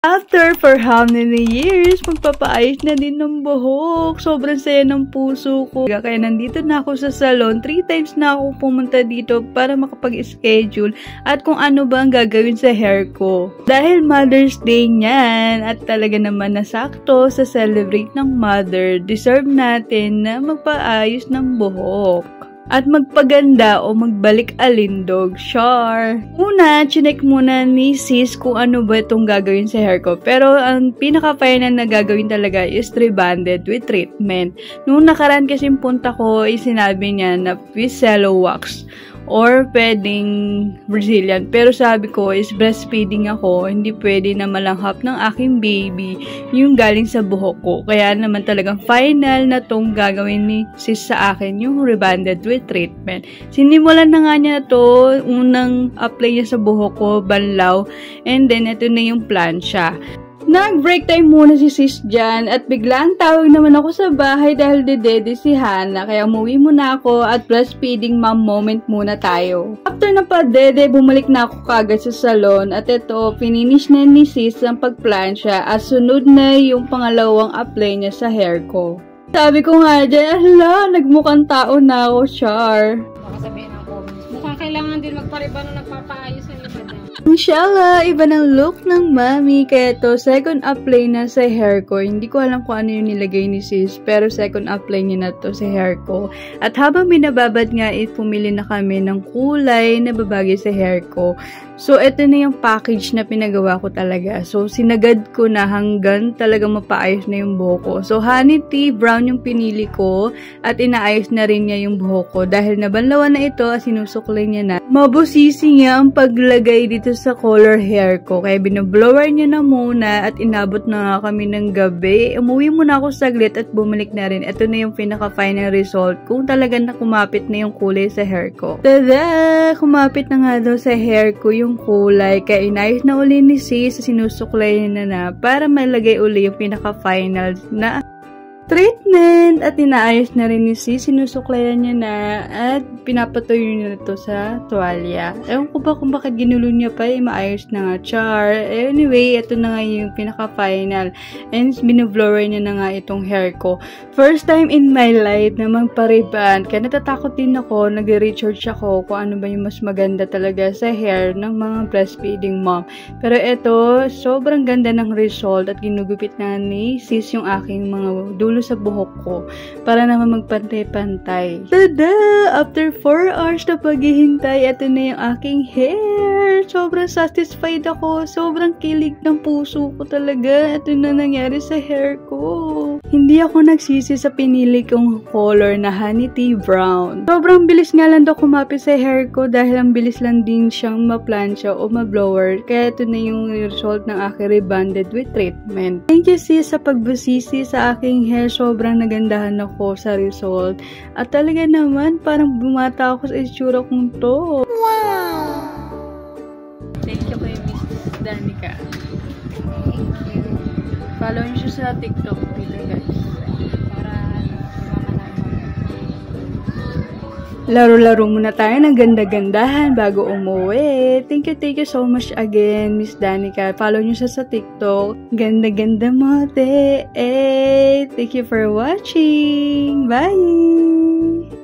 After for how many years, magpapaayos na din ng buhok. Sobrang saya ng puso ko. Kaya nandito na ako sa salon. 3 times na ako pumunta dito para makapag-schedule at kung ano ba ang gagawin sa hair ko. Dahil Mother's Day niyan at talaga naman nasakto sa celebrate ng mother, deserve natin na magpaayos ng buhok. At magpaganda o magbalik alindog. Sure. Una, chinek muna ni sis kung ano ba itong gagawin sa hair ko. Pero ang pinaka-final na gagawin talaga is rebonded with treatment. Noong nakaraan kasi punta ko, sinabi niya na Ficello wax or pwedeng Brazilian. Pero sabi ko is breastfeeding ako, hindi pwede na malanghap ng aking baby yung galing sa buhok ko. Kaya naman talagang final na tong gagawin ni sis sa akin, yung rebonded with treatment. Sinimulan na nga niya to, unang apply niya sa buhok ko, banlaw, and then ito na yung plancha. Nag-break time muna si sis dyan at biglang tawag naman ako sa bahay dahil dedede si Hana. Kaya umuwi muna ako at breastfeeding mom moment muna tayo. After na pa dede, bumalik na ako kagad sa salon at ito, finish na ni sis ang pagplansya at sunod na yung pangalawang apply niya sa hair ko. Sabi ko nga dyan, ala, nagmukhang tao na ako, Char. Baka sabihin ako, mukhang kailangan din magpariba nung nagpapaayos sa iba dyan. Inshallah, iba ng look ng mami. Kaya to second apply na sa hair ko. Hindi ko alam kung ano yung nilagay ni sis, pero second apply niya na to sa hair ko. At habang binababad nga, pumili na kami ng kulay na babagay sa hair ko. So, ito na yung package na pinagawa ko talaga. So, sinagad ko na hanggang talaga mapaayos na yung buhok ko. So, honey tea brown yung pinili ko at inaayos na rin niya yung buhok ko. Dahil nabanlawan na ito at sinusuklay niya na. Mabusisi niya ang paglagay dito sa color hair ko. Kaya binablower niya na muna at inabot na nga kami ng gabi. Umuwi muna ako saglit at bumalik na rin. Ito na yung pinaka-final result kung talagang na kumapit na yung kulay sa hair ko. Tada! Kumapit na nga daw sa hair ko yung kulay. Kaya inayos na uli ni sis, sinusuklay na para malagay uli yung pinaka-final na treatment at inaayos na rin ni sis, sinusuklayan niya na at pinapatuyo niya na to sa tuwalya. Ewan ko ba kung bakit ginulo niya pa, maayos na nga, Char. Anyway, ito na nga yung pinaka-final and binublower niya na nga itong hair ko. First time in my life na magpariban, kaya natatakot din ako, nag-research ako kung ano ba yung mas maganda talaga sa hair ng mga breastfeeding mom. Pero ito, sobrang ganda ng result at ginugupit na ni sis yung aking mga dulo sa buhok ko para naman magpantay-pantay. Tada! After 4 hours na paghihintay, ito na yung aking hair. Sobrang satisfied ako. Sobrang kilig ng puso ko talaga. Ito na nangyari sa hair ko. Hindi ako nagsisi sa pinili kong color na honey tea brown. Sobrang bilis nga lang daw kumapit sa hair ko dahil ang bilis lang din siyang ma-plancha o ma-blower. Kaya ito na yung result ng aking rebonded with treatment. Thank you sis sa pagbusisi sa aking hair. Sobrang nagandahan ako sa result. At talaga naman, parang bumata ako sa itsura kong to. Wow! Thank you kay Miss Danica. Thank you. Follow niyo siya sa TikTok dito guys. Para Laro-laro muna tayo ng ganda-gandahan bago umuwi. Thank you so much again, Miss Danica. Follow niyo siya sa TikTok. Ganda-ganda mo, te. Thank you for watching. Bye!